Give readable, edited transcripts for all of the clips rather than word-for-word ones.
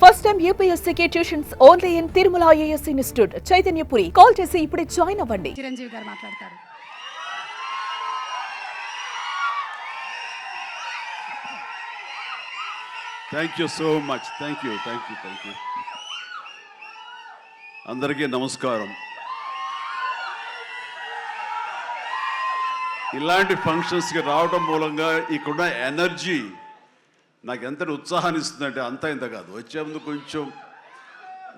First time యూపీఎస్సీకి tuitions only in Tirumala IAS institute Chaitanyapuri. Call చేసి ఇప్పుడే జాయిన్ అవ్వండి. చిరంజీవి గారు మాట్లాడతారు. Thank you so much. Thank you. అందరికీ నమస్కారం. ఇలాంటి ఫంక్షన్స్కి రావడం మూలంగా ఇక్కడున్న ఎనర్జీ నాకు ఎంత ఉత్సాహాన్ని ఇస్తుందంటే ఇంత కాదు. వచ్చే ముందు కొంచెం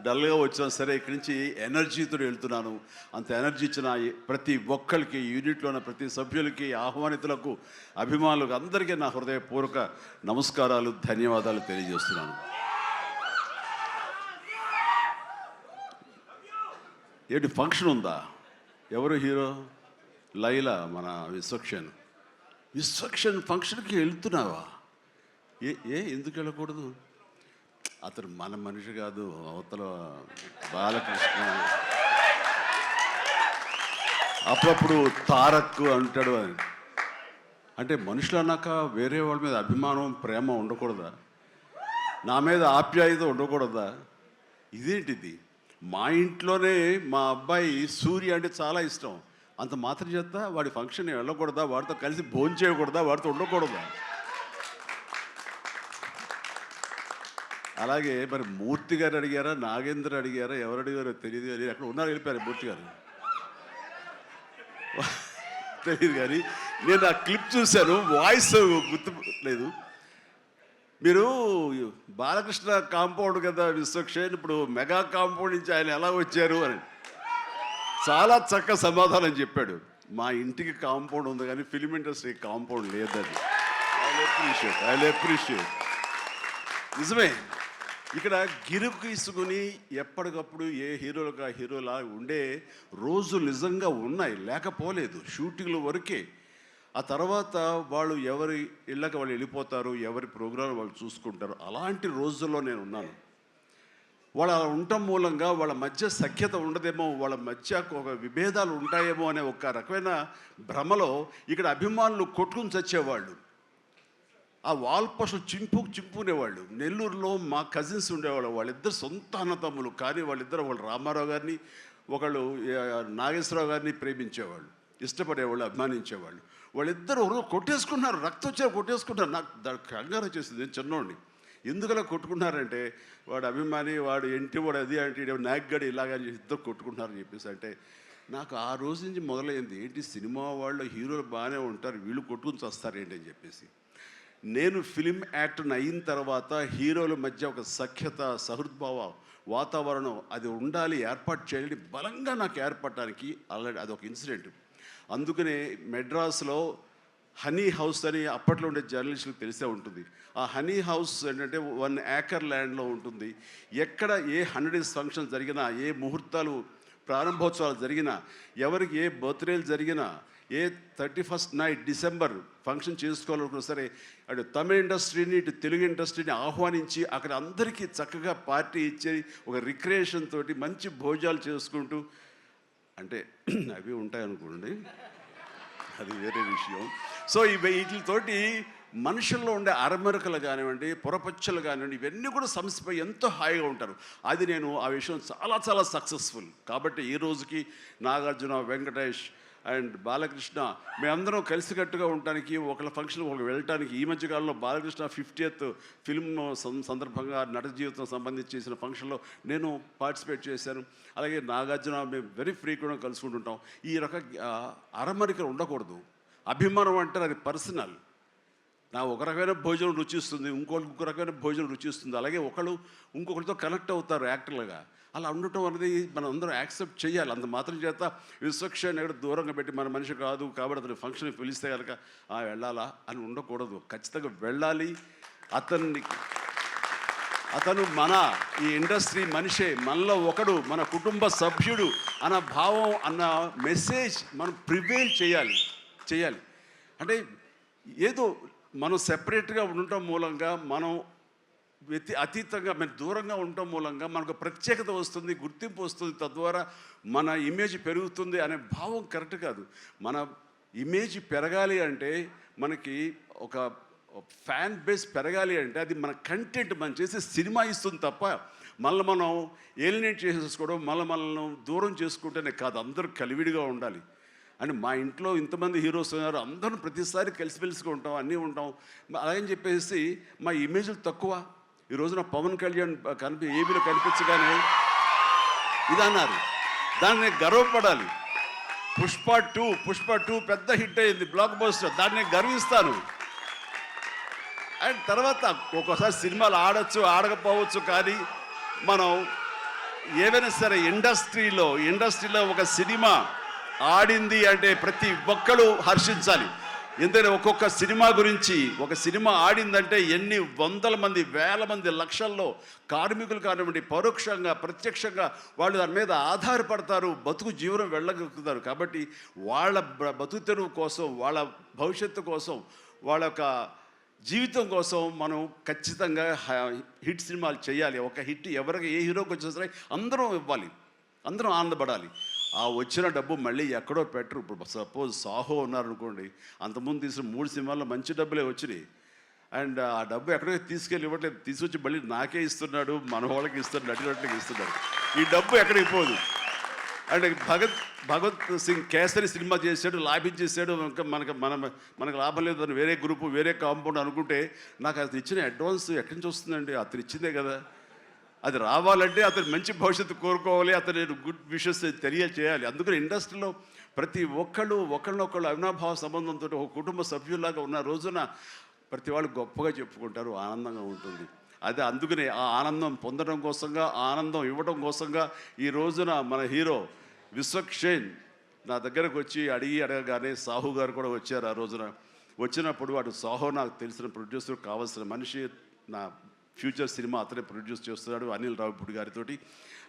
డల్గా వచ్చినా సరే ఇక్కడి నుంచి ఎనర్జీతో వెళ్తున్నాను. అంత ఎనర్జీ ఇచ్చిన ప్రతి ఒక్కరికి, యూనిట్లో ఉన్న ప్రతి సభ్యులకి, ఆహ్వానితులకు, అభిమానులకు అందరికీ నా హృదయపూర్వక నమస్కారాలు, ధన్యవాదాలు తెలియజేస్తున్నాను. ఏంటి ఫంక్షన్ ఉందా? ఎవరు హీరో? లైలా, మన విశ్వక్షన్ ఫంక్షన్కి వెళ్తున్నావా? ఎందుకు వెళ్ళకూడదు? అతను మన మనిషి కాదు, అవతల బాలకృష్ణ. అప్పుడప్పుడు తారక్ అంటాడు. అంటే మనుషులు అన్నాక వేరే వాళ్ళ మీద అభిమానం, ప్రేమ ఉండకూడదా? నా మీద ఆప్యాయత ఉండకూడదా? ఇదేంటిది? మా ఇంట్లోనే మా అబ్బాయి సూర్య అంటే చాలా ఇష్టం. అంత మాత్రం చేత వాడి ఫంక్షన్ వెళ్ళకూడదా? వాడితో కలిసి భోజనం చేయకూడదా? వాడితో ఉండకూడదా? అలాగే మరి మూర్తి గారు అడిగారా, నాగేంద్ర అడిగారా, ఎవరు అడిగారో తెలియదు. కానీ అక్కడ ఉన్నారు, వెళ్ళిపోయారు మూర్తి గారు. తెలియదు కానీ నేను ఆ క్లిప్ చూశాను, వాయిస్ గుర్తు లేదు. మీరు బాలకృష్ణ కాంపౌండ్ కదా విశ్వక్షేణ్, ఇప్పుడు మెగా కాంపౌండ్ నుంచి ఆయన ఎలా వచ్చారు అని చాలా చక్కగా సమాధానం చెప్పాడు. మా ఇంటికి కాంపౌండ్ ఉంది కానీ ఫిలిం ఇండస్ట్రీ కాంపౌండ్ లేదని. I appreciate. నిజమే, ఇక్కడ గిరుకు ఇసుకుని ఎప్పటికప్పుడు ఏ హీరోలుగా హీరోలా ఉండే రోజులు నిజంగా ఉన్నాయి, లేకపోలేదు. షూటింగ్ల వరకే. ఆ తర్వాత వాళ్ళు ఎవరి ఇళ్ళకి వాళ్ళు వెళ్ళిపోతారు, ఎవరి ప్రోగ్రాం వాళ్ళు చూసుకుంటారు. అలాంటి రోజుల్లో నేను ఉన్నాను. వాళ్ళు అలా ఉండటం మూలంగా వాళ్ళ మధ్య సఖ్యత ఉండదేమో, వాళ్ళ మధ్య ఒక విభేదాలు ఉంటాయేమో అనే ఒక రకమైన భ్రమలో ఇక్కడ అభిమానులు కొట్టుకుని చచ్చేవాళ్ళు. ఆ వాల్ పోస్టులు చింపుకునేవాళ్ళు. నెల్లూరులో మా కజిన్స్ ఉండేవాళ్ళు. వాళ్ళిద్దరు సొంత అన్నతమ్ములు, కానీ వాళ్ళు రామారావు గారిని, ఒకళ్ళు నాగేశ్వరరావు గారిని ప్రేమించేవాళ్ళు, ఇష్టపడేవాళ్ళు, అభిమానించేవాళ్ళు. వాళ్ళిద్దరు కొట్టేసుకున్నారు, రక్తం వచ్చే కొట్టేసుకున్నారు. నాకు కంగారు వచ్చేసింది. నేను చిన్నోడిని. ఎందుకలా కొట్టుకున్నారంటే వాడు అభిమాని, వాడు ఎంటి, వాడు అది అంటే నాయకుడు ఇలాగని ఇద్దరు కొట్టుకుంటున్నారని చెప్పేసి. అంటే నాకు ఆ రోజు నుంచి మొదలైంది, ఏంటి సినిమా వాళ్ళు హీరోలు బాగానే ఉంటారు, వీళ్ళు కొట్టుకుని వస్తారు ఏంటి అని చెప్పేసి. నేను ఫిలిం యాక్టర్ని అయిన తర్వాత హీరోల మధ్య ఒక సఖ్యత, సహృద్భావ వాతావరణం అది ఉండాలి, ఏర్పాటు చేయాలి బలంగా నాకు ఏర్పడటానికి ఆల్రెడీ అదొక ఇన్సిడెంట్. అందుకనే మెడ్రాస్లో హనీ హౌస్ అని అప్పట్లో ఉండే జర్నలిస్టులకు తెలిసే ఉంటుంది. ఆ హనీ హౌస్ ఏంటంటే 1 acre ల్యాండ్లో ఉంటుంది. ఎక్కడ ఏ 100 days ఫంక్షన్ జరిగినా, ఏ ముహూర్తాలు ప్రారంభోత్సవాలు జరిగినా, ఎవరికి ఏ బర్త్డేలు జరిగినా, ఏ 31st నైట్ డిసెంబర్ ఫంక్షన్ చేసుకోవాలనుకున్నా సరే అటు తమిళ ఇండస్ట్రీని, ఇటు తెలుగు ఇండస్ట్రీని ఆహ్వానించి అక్కడ అందరికీ చక్కగా పార్టీ ఇచ్చి ఒక రిక్రియేషన్ తోటి మంచి భోజనాలు చేసుకుంటూ, అంటే అవి ఉంటాయనుకోండి, అది వేరే విషయం. సో వీటితోటి మనుషుల్లో ఉండే అరమరకలు కానివ్వండి, పొరపచ్చలు కానివ్వండి, ఇవన్నీ కూడా సమస్యపై ఎంతో హాయిగా ఉంటారు. అది నేను ఆ విషయం చాలా సక్సెస్ఫుల్. కాబట్టి ఈ రోజుకి నాగార్జున, వెంకటేష్ అండ్ బాలకృష్ణ మేమందరం కలిసికట్టుగా ఉండటానికి, ఒకళ్ళ ఫంక్షన్ ఒకళ్ళు వెళ్ళటానికి, ఈ మధ్యకాలంలో బాలకృష్ణ 50th ఫిల్మ్ సందర్భంగా నట జీవితం సంబంధించి చేసిన ఫంక్షన్లో నేను పార్టిసిపేట్ చేశాను. అలాగే నాగార్జున మేము వెరీ ఫ్రీక్వెంట్గా కలుసుకుంటుంటాం. ఈ అరమరికలు ఉండకూడదు. అభిమానం అంటే అది పర్సనల్. నా ఒక రకమైన భోజనం రుచిస్తుంది, ఇంకొక రకమైన భోజనం రుచిస్తుంది. అలాగే ఒకళ్ళు ఇంకొకరితో కనెక్ట్ అవుతారు యాక్టర్లుగా. అలా ఉండటం అనేది మనం అందరం యాక్సెప్ట్ చేయాలి. అంత మాత్రం చేత విశ్వక్షేణ్ ఎక్కడ దూరంగా పెట్టి మన మనిషి కాదు కాబట్టి అతను ఫంక్షన్కి పిలిస్తే కనుక వెళ్ళాలా అని ఉండకూడదు. ఖచ్చితంగా వెళ్ళాలి. అతను మన ఈ ఇండస్ట్రీ మనిషే, మనలో ఒకడు, మన కుటుంబ సభ్యుడు అన్న భావం, అన్న మెసేజ్ మనం ప్రివేల్ చేయాలి. అంటే ఏదో మనం సెపరేట్గా ఉండటం మూలంగా, మనం అతీతంగా మనం దూరంగా ఉండటం మూలంగా మనకు ప్రత్యేకత వస్తుంది, గుర్తింపు వస్తుంది, తద్వారా మన ఇమేజ్ పెరుగుతుంది అనే భావం కరెక్ట్ కాదు. మన ఇమేజ్ పెరగాలి అంటే మనకి ఒక ఫ్యాన్ బేస్ పెరగాలి అంటే అది మన కంటెంట్ మనం చేసే సినిమా ఇస్తుంది తప్ప మళ్ళీ మనం ఏలినేట్ చేసేసుకోవడం మనల్ని దూరం చేసుకుంటేనే కాదు, అందరూ కలివిడిగా ఉండాలి. అని మా ఇంట్లో ఇంతమంది హీరోస్ ఉన్నారు, అందరూ ప్రతిసారి కలిసిమెలిసిగా ఉంటాం, అన్నీ ఉంటాం. అలాగని చెప్పేసి మా ఇమేజ్లు తక్కువ. ఈ రోజున పవన్ కళ్యాణ్ ఏబీలో కనిపించగానే ఇది అన్నారు, దాన్ని గర్వపడాలి. పుష్ప టూ పెద్ద హిట్ అయింది, బ్లాక్ బస్టర్, దాన్ని గర్విస్తాను. అండ్ తర్వాత ఒక్కోసారి సినిమాలు ఆడచ్చు ఆడకపోవచ్చు, కానీ మనం ఏదైనా సరే ఇండస్ట్రీలో ఒక సినిమా ఆడింది అంటే ప్రతి ఒక్కరు హర్షించాలి. ఎందుకంటే ఒక్కొక్క సినిమా గురించి, ఒక సినిమా ఆడిందంటే ఎన్ని వందల మంది, వేల మంది, లక్షల్లో కార్మికులు కానివ్వండి, పరోక్షంగా ప్రత్యక్షంగా వాళ్ళు దాని మీద ఆధారపడతారు, బతుకు జీవనం వెళ్ళగలుగుతారు. కాబట్టి వాళ్ళ బతుకు తెరువు కోసం, వాళ్ళ భవిష్యత్తు కోసం, వాళ్ళ యొక్క జీవితం కోసం మనం ఖచ్చితంగా హిట్ సినిమాలు చేయాలి. ఒక హిట్ ఎవరికి ఏ హీరోకి వచ్చినా సరే అందరం ఇవ్వాలి, అందరం ఆనందపడాలి. ఆ వచ్చిన డబ్బు మళ్ళీ ఎక్కడో పెట్టరు. ఇప్పుడు సపోజ్ సాహో ఉన్నారనుకోండి, అంతకుముందు తీసిన 3 సినిమాల్లో మంచి డబ్బులే వచ్చినాయి. అండ్ ఆ డబ్బు ఎక్కడో తీసుకెళ్ళి ఇవ్వట్లేదు, తీసుకొచ్చి మళ్ళీ నాకే ఇస్తున్నాడు, మన వాళ్ళకి ఇస్తున్నాడు, నటినట్లకి ఇస్తున్నాడు. ఈ డబ్బు ఎక్కడికి పోదు. అండ్ భగత్ సింగ్ కేసరి సినిమా చేశాడు, లాభించేసాడు, ఇంకా మనకు లాభం లేదు అని వేరే గ్రూపు, వేరే కాంపౌండ్ అనుకుంటే నాకు అతను ఇచ్చిన అడ్వాన్స్ ఎక్కడి నుంచి వస్తుందండి? అతను ఇచ్చిందే కదా. అది రావాలంటే అతను మంచి భవిష్యత్తు కోరుకోవాలి, అతను గుడ్ విషెస్ తెలియచేయాలి. అందుకని ఇండస్ట్రీలో ప్రతి ఒకళ్ళనొకళ్ళు అవినాభావ సంబంధంతో ఒక కుటుంబ సభ్యుల్లాగా ఉన్న రోజున ప్రతి వాళ్ళు గొప్పగా చెప్పుకుంటారు, ఆనందంగా ఉంటుంది. అదే అందుకనే ఆ ఆనందం పొందడం కోసంగా, ఆనందం ఇవ్వడం కోసంగా ఈ రోజున మన హీరో విశ్వక్షేణ్ నా దగ్గరకు వచ్చి అడగగానే సాహు గారు కూడా వచ్చారు. ఆ రోజున వచ్చినప్పుడు వాడు సాహు నాకు తెలిసిన ప్రొడ్యూసర్, కావాల్సిన మనిషి, నా ఫ్యూచర్ సినిమా అతనే ప్రొడ్యూస్ చేస్తున్నాడు అనిల్ రావిపూడి గారితో.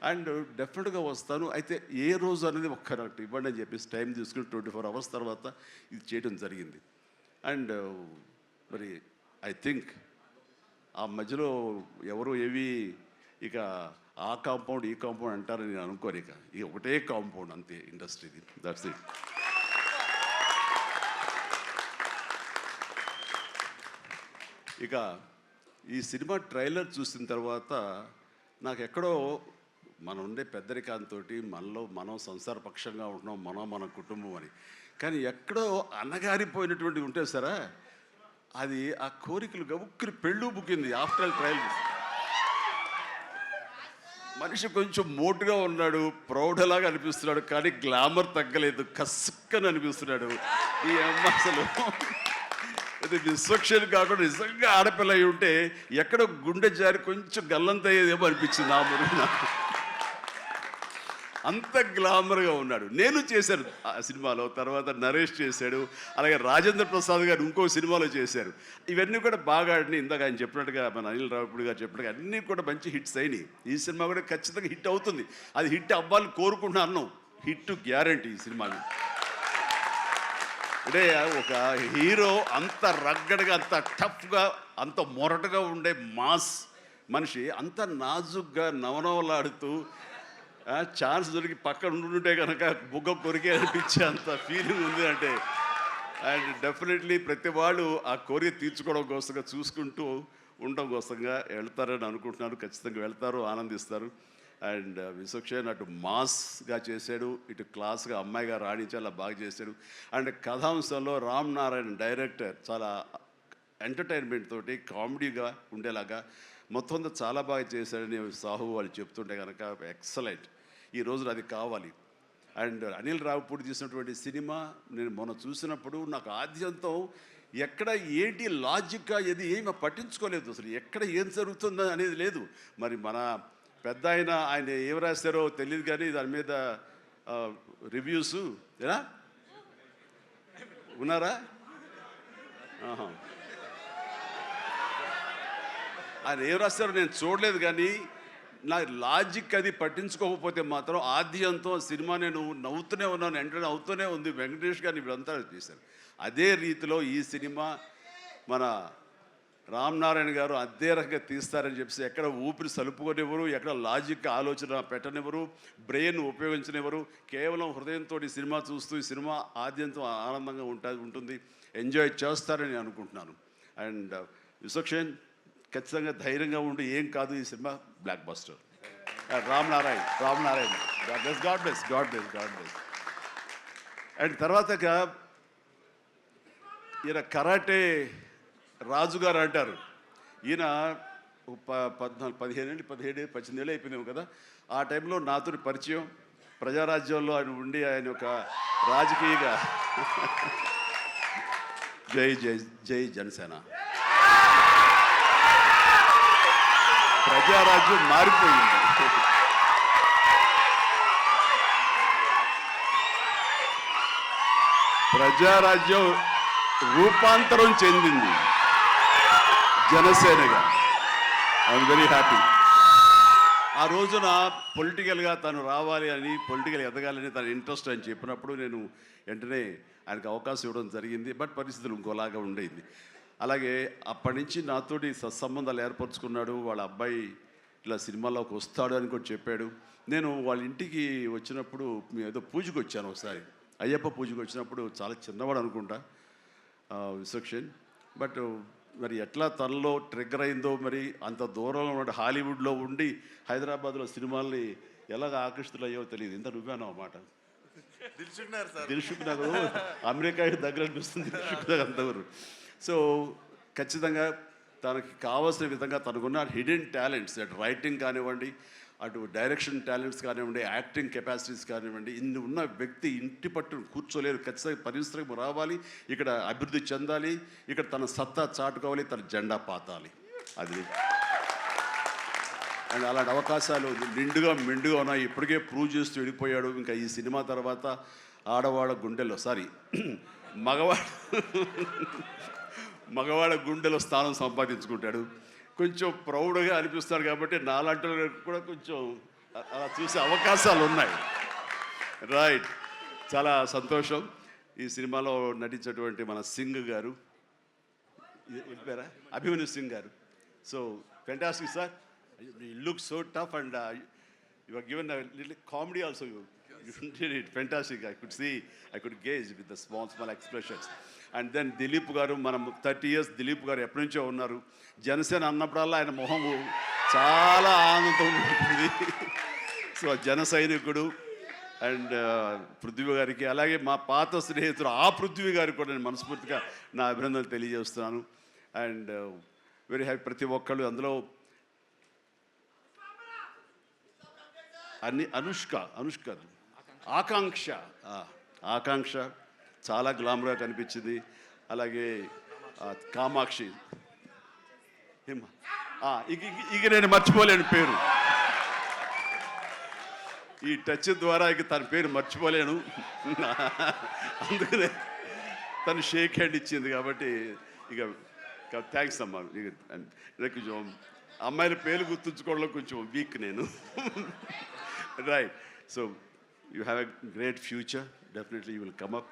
అండ్ డెఫినెట్గా వస్తాను, అయితే ఏ రోజు అనేది ఒక్కరొకటి ఇవ్వండి అని చెప్పేసి టైం తీసుకుని 24 అవర్స్ తర్వాత ఇది చేయడం జరిగింది. అండ్ మరి ఐ థింక్ ఆ మధ్యలో ఎవరు ఏవి ఇక ఆ కాంపౌండ్ ఈ కాంపౌండ్ అంటారని నేను అనుకోను. ఇక ఒకటే కాంపౌండ్ అంతే ఇండస్ట్రీది, దట్స్ ఇట్. ఇక ఈ సినిమా ట్రైలర్ చూసిన తర్వాత నాకు ఎక్కడో మనం ఉండే పెద్దరికాంతో మనం సంసారపక్షంగా ఉంటున్నాం, మన కుటుంబం అని, కానీ ఎక్కడో అన్నగారిపోయినటువంటి ఉంటే సరే అది ఆ కోరికలు గబుక్కుని పెళ్ళు బుక్కింది. ఆఫ్టర్ ట్రైలర్ మనిషి కొంచెం మోటుగా ఉన్నాడు, ప్రౌఢలాగా అనిపిస్తున్నాడు, కానీ గ్లామర్ తగ్గలేదు, కసుక్కని అనిపిస్తున్నాడు. ఈ అమ్మ అసలు అది విశ్వక్షేణ్ కాకుండా నిజంగా ఆడపిల్ల అయి ఉంటే ఎక్కడో గుండె జారి కొంచెం గల్లంత అయ్యేదేమో అనిపించింది ఆ మురుగు నాకు. అంత గ్లామర్గా ఉన్నాడు. నేను చేశాను ఆ సినిమాలో, తర్వాత నరేష్ చేశాడు, అలాగే రాజేంద్ర ప్రసాద్ గారు ఇంకో సినిమాలో చేశారు. ఇవన్నీ కూడా బాగా ఆడినాయి. ఇందాక ఆయన చెప్పినట్టుగా, మన అనిల్ రావిపూడి గారు చెప్పినట్టుగా అన్నీ కూడా మంచి హిట్స్ అయినాయి. ఈ సినిమా కూడా ఖచ్చితంగా హిట్ అవుతుంది. అది హిట్ అవ్వాలని కోరుకుంటున్నాను. హిట్ గ్యారంటీ ఈ సినిమాని. అంటే ఒక హీరో అంత రగ్గడగా, అంత టఫ్గా, అంత మొరటుగా ఉండే మాస్ మనిషి అంత నాజుగ్గా నవనవలాడుతూ ఛాన్స్ దొరికి పక్కన ఉంటుంటే కనుక బుగ్గ కొరికే అనిపించే అంత ఫీలింగ్ ఉంది. అంటే అండ్ డెఫినెట్లీ ప్రతి వాళ్ళు ఆ కోరిక తీర్చుకోవడం కోసంగా, చూసుకుంటూ ఉండడం కోసంగా వెళ్తారని అనుకుంటున్నారు. ఖచ్చితంగా వెళ్తారు, ఆనందిస్తారు. అండ్ విశ్వక్షేణ్ అటు మాస్గా చేశాడు, ఇటు క్లాస్గా అమ్మాయిగా రాణించి అలా బాగా చేశాడు. అండ్ కథాంశంలో రామ్ నారాయణ్ డైరెక్టర్ చాలా ఎంటర్టైన్మెంట్ తోటి కామెడీగా ఉండేలాగా మొత్తం అంతా చాలా బాగా చేశాడని సాహు వాళ్ళు చెప్తుంటే కనుక ఎక్సలెంట్. ఈ రోజున అది కావాలి. అండ్ అనిల్ రావిపూడి తీసినటువంటి సినిమా నేను మొన్న చూసినప్పుడు నాకు ఆద్యంతం ఎక్కడ ఏంటి లాజిక్గా ఏమి పట్టించుకోలేదు. అసలు ఎక్కడ ఏం జరుగుతుందో అనేది లేదు. మరి మన పెద్ద ఆయన ఏం రాశారో తెలియదు, కానీ దాని మీద రివ్యూస్ ఎలా ఉన్నారా? ఆయన ఏం రాస్తారో నేను చూడలేదు, కానీ నా లాజిక్ అది పట్టించుకోకపోతే మాత్రం ఆద్యంతో సినిమా నేను నవ్వుతూనే ఉన్నాను, ఎంటర్ అవుతూనే ఉంది. వెంకటేష్ గారిని వీళ్ళంతా చేశారు. అదే రీతిలో ఈ సినిమా మన రామ్ నారాయణ గారు అదే రకంగా తీస్తారని చెప్పేసి ఎక్కడ ఊపిరి సలుపుకొనివ్వరు, ఎక్కడ లాజిక్ ఆలోచన పెట్టనివ్వరు, బ్రెయిన్ ఉపయోగించనివ్వరు. కేవలం హృదయంతో ఈ సినిమా చూస్తూ ఈ సినిమా ఆద్యంతో ఆనందంగా ఉంటుంది, ఎంజాయ్ చేస్తారని అనుకుంటున్నాను. అండ్ విశ్వక్షేన్ ఖచ్చితంగా ధైర్యంగా ఉండి ఏం కాదు ఈ cinema block buster. Ram Narayan God bless. And తర్వాత ఈయన కరాటే రాజుగారు అంటారు. ఈయన 17 అయిపోయినాము కదా. ఆ టైంలో నాతో పరిచయం, ప్రజారాజ్యంలో ఆయన ఉండి ఆయన ఒక రాజకీయగా జై జై జై జనసేన, ప్రజారాజ్యం మారిపోయింది. ప్రజారాజ్యం రూపాంతరం చెందింది జనసేనగా. I'm very happy. ఆ రోజున పొలిటికల్గా తను రావాలి అని, పొలిటికల్ ఎదగాలని తన ఇంట్రెస్ట్ అని చెప్పినప్పుడు నేను వెంటనే ఆయనకు అవకాశం ఇవ్వడం జరిగింది. బట్ పరిస్థితులు ఇంకోలాగా ఉండేది. అలాగే అప్పటి నుంచి నాతోటి సత్సంబంధాలు ఏర్పరచుకున్నాడు. వాళ్ళ అబ్బాయి ఇట్లా సినిమాలోకి వస్తాడు అని కూడా చెప్పాడు. నేను వాళ్ళ ఇంటికి వచ్చినప్పుడు ఏదో పూజకు వచ్చాను ఒకసారి, అయ్యప్ప పూజకు వచ్చినప్పుడు. చాలా చిన్నవాడు అనుకుంటా విశ్వక్షేన్. బట్ మరి ఎట్లా తనలో ట్రిగ్గర్ అయిందో, మరి అంత దూరంలో ఉన్న హాలీవుడ్లో ఉండి హైదరాబాద్లో సినిమాల్ని ఎలాగ ఆకర్షితులయ్యో తెలియదు. ఇంత నువ్వేనో అన్నమాట. దిల్షుక్ నగర్ అమెరికా దగ్గర అనిపిస్తుంది దిల్షుక్ నగర్ అంతవరకు. సో ఖచ్చితంగా తనకి కావాల్సిన విధంగా తనకున్న హిడెన్ టాలెంట్స్, అటు రైటింగ్ కానివ్వండి, అటు డైరెక్షన్ టాలెంట్స్ కానివ్వండి, యాక్టింగ్ కెపాసిటీస్ కానివ్వండి, ఇన్ని ఉన్న వ్యక్తి ఇంటి పట్టును కూర్చోలేరు. ఖచ్చితంగా పరిశ్రమ రావాలి, ఇక్కడ అభివృద్ధి చెందాలి, ఇక్కడ తన సత్తా చాటుకోవాలి, తన జెండా పాతాలి. అది అండ్ అలాంటి అవకాశాలు నిండుగా మెండుగా ఉన్నాయి. ఇప్పటికే ప్రూవ్ చేస్తూ వెళ్ళిపోయాడు. ఇంకా ఈ సినిమా తర్వాత ఆడవాళ్ళ గుండెల్లో మగవాళ్ళ గుండెలో స్థానం సంపాదించుకుంటాడు. కొంచెం ప్రౌడ్గా అనిపిస్తాడు. కాబట్టి నాలాంటి కూడా కొంచెం అలా చూసే అవకాశాలు ఉన్నాయి. రైట్, చాలా సంతోషం. ఈ సినిమాలో నటించినటువంటి మన సింగ్ గారు, వెళ్ళిపోయారా, అభిమన్యు సింగ్ గారు. So fantastic sir, you look so tough and you are given a little comedy also. You did it fantastic. I could gauge with the small expressions. And then Dilip గారు, మనం 30 years దిలీప్ గారు ఎప్పటి నుంచో ఉన్నారు. జనసేన అన్నప్పుడల్లా ఆయన మొహం చాలా ఆనందం ఉంటుంది. సో జన సైనికుడు. అండ్ పృథ్వీ గారికి, అలాగే మా పాత స్నేహితుడు ఆ పృథ్వీ గారికి కూడా నేను మనస్ఫూర్తిగా నా అభినందనలు తెలియజేస్తున్నాను. And very happy. ప్రతి ఒక్కళ్ళు అందులో అనుష్క ఆకాంక్ష చాలా గ్లామర్గా కనిపించింది. అలాగే కామాక్షి, ఇక నేను మర్చిపోలేని పేరు, ఈ టచ్ ద్వారా ఇక తన పేరు మర్చిపోలేను. అందుకనే తను షేక్ హ్యాండ్ ఇచ్చింది. కాబట్టి ఇక థ్యాంక్స్ అమ్మా. కొంచెం అమ్మాయిల పేరు గుర్తుంచుకోవడంలో కొంచెం వీక్ నేను. Right. So you have a great future. Definitely you will come up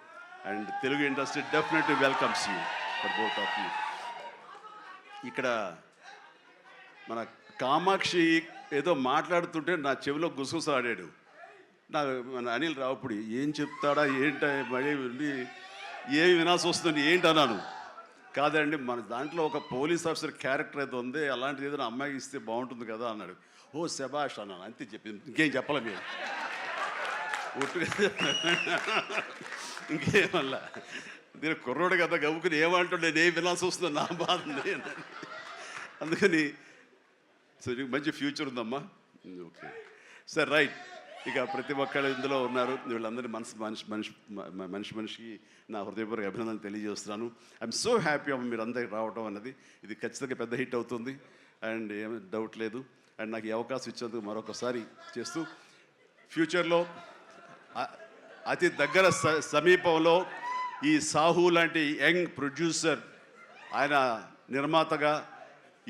and Telugu industry definitely welcomes you for both of you. ఇక్కడ మన కామాక్షి ఏదో మాట్లాడుతుంటే నా చెవిలో గుసగుసలాడాడు. మన అనిల్ రావుపూడి ఏం చెప్తాడా ఏంట, మళ్ళీ ఏమి వినాల్సి వస్తుంది ఏంటి అన్నాను. కాదండి, మన దాంట్లో ఒక పోలీస్ ఆఫీసర్ క్యారెక్టర్ ఏదో ఉంది, అలాంటిది ఏదైనా అమ్మాయికి ఇస్తే బాగుంటుంది కదా అన్నాడు. ఓ శభాష్ అన్నాను, అంతే చెప్పింది. ఇంకేం చెప్పాలి మీరు, ఇంకేమల్లా నేను కుర్రోడు కదా గవ్వుకుని ఏమంటుండే నేను వినాల్సి వస్తుంది, నా బాధ. అందుకని సో నీకు మంచి ఫ్యూచర్ ఉందమ్మా. Okay sir, right. ఇక ప్రతి ఒక్కళ్ళు ఇందులో ఉన్నారు. వీళ్ళందరి మనిషికి నా హృదయపూర్వక అభినందనలు తెలియజేస్తున్నాను. ఐఎమ్ సో హ్యాపీ అమ్మ మీరు అందరికి రావడం అన్నది. ఇది ఖచ్చితంగా పెద్ద హిట్ అవుతుంది అండ్ ఏమీ డౌట్ లేదు. అండ్ నాకు ఈ అవకాశం ఇచ్చేందుకు మరొకసారి చేస్తూ, ఫ్యూచర్లో అతి దగ్గర సమీపంలో ఈ సాహు లాంటి యంగ్ ప్రొడ్యూసర్, ఆయన నిర్మాతగా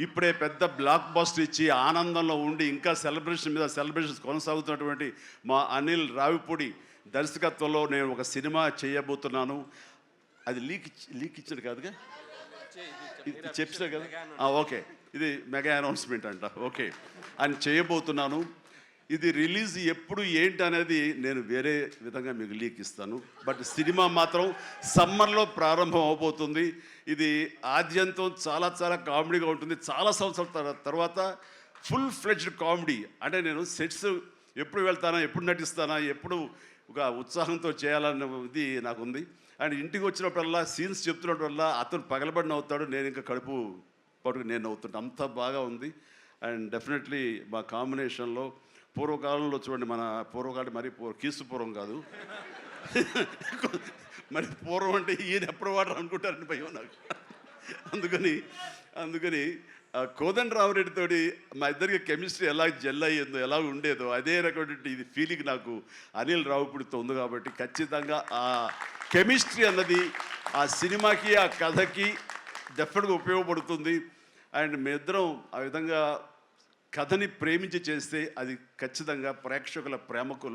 ఇప్పుడే పెద్ద బ్లాక్ బస్టర్ ఇచ్చి ఆనందంలో ఉండి ఇంకా సెలబ్రేషన్స్ కొనసాగుతున్నటువంటి మా అనిల్ రావిపూడి దర్శకత్వంలో నేను ఒక సినిమా చేయబోతున్నాను. అది లీక్ ఇచ్చాడు కాదుగా, చెప్పినా కదా. ఓకే, ఇది మెగా అనౌన్స్మెంట్ అంట. ఓకే, అని చేయబోతున్నాను. ఇది రిలీజ్ ఎప్పుడు ఏంటి అనేది నేను వేరే విధంగా మీకు లీక్ ఇస్తాను. బట్ సినిమా మాత్రం సమ్మర్లో ప్రారంభం అవబోతుంది. ఇది ఆద్యంతం చాలా చాలా కామెడీగా ఉంటుంది. చాలా సంవత్సరాల తర్వాత ఫుల్ ఫ్లెడ్జ్డ్ కామెడీ. అంటే నేను సెట్స్ ఎప్పుడు వెళ్తానా, ఎప్పుడు నటిస్తానా, ఎప్పుడు ఒక ఉత్సాహంతో చేయాలన్నది నాకు ఉంది. అండ్ ఇంటికి వచ్చినప్పుడల్లా సీన్స్ చెప్తున్నప్పుడల్లా అతను పగలబడి నవ్వుతాడు, నేను ఇంకా కడుపు పట్టుకు నేను నవ్వుతుంటాను. అంత బాగా ఉంది. అండ్ డెఫినెట్లీ మా కాంబినేషన్లో పూర్వకాలంలో చూడండి, మన పూర్వకాలం మరీ కీసుపూర్వం కాదు, మరి పూర్వం అంటే ఈయన ఎప్పుడు వాడరు అనుకుంటారని భయం నాకు. అందుకని కోదండరామరెడ్డితోటి మా ఇద్దరికి కెమిస్ట్రీ ఎలా జెల్ అయ్యిందో, ఎలా ఉండేదో అదే రకమైనటువంటి ఇది ఫీలింగ్ నాకు అనిల్ రావుపూడితో ఉంది. కాబట్టి ఖచ్చితంగా ఆ కెమిస్ట్రీ అన్నది ఆ సినిమాకి, ఆ కథకి డెఫినెట్గా ఉపయోగపడుతుంది. అండ్ మీ ఇద్దరం ఆ విధంగా కథని ప్రేమించి చేస్తే అది ఖచ్చితంగా ప్రేక్షకుల ప్రేమకు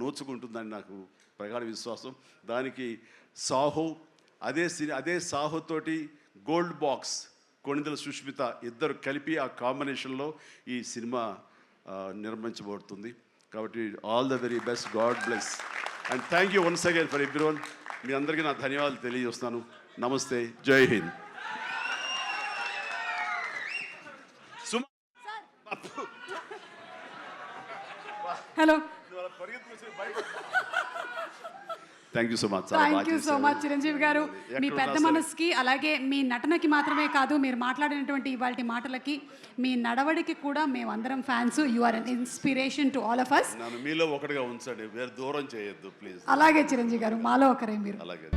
నోచుకుంటుందని నాకు ప్రగాఢ విశ్వాసం. దానికి సాహో, అదే సాహోతోటి గోల్డ్ బాక్స్ కొణిదెల సుష్మిత ఇద్దరు కలిపి ఆ కాంబినేషన్లో ఈ సినిమా నిర్మించబడుతుంది. కాబట్టి all the very best, God bless and thank you once again for everyone. మీ అందరికీ నా ధన్యవాదాలు తెలియజేస్తున్నాను. నమస్తే, Jai Hind. Hello, thank you so much. Thank you so much Chiranjeevi garu. మీ పెద్ద మనసుకి, అలాగే మీ నటనకి మాత్రమే కాదు, మీరు మాట్లాడినటువంటి ఇవాళ మాటలకి, మీ నడవడికి కూడా మేమందరం fans. You are an inspiration to all of us. నన్ను మీలో ఒకటిగా ఉంచండి, వేరే దూరం చేయొద్దు ప్లీజ్. అలాగే చిరంజీవి గారు, మాలో ఒకరే మీరు. అలాగే.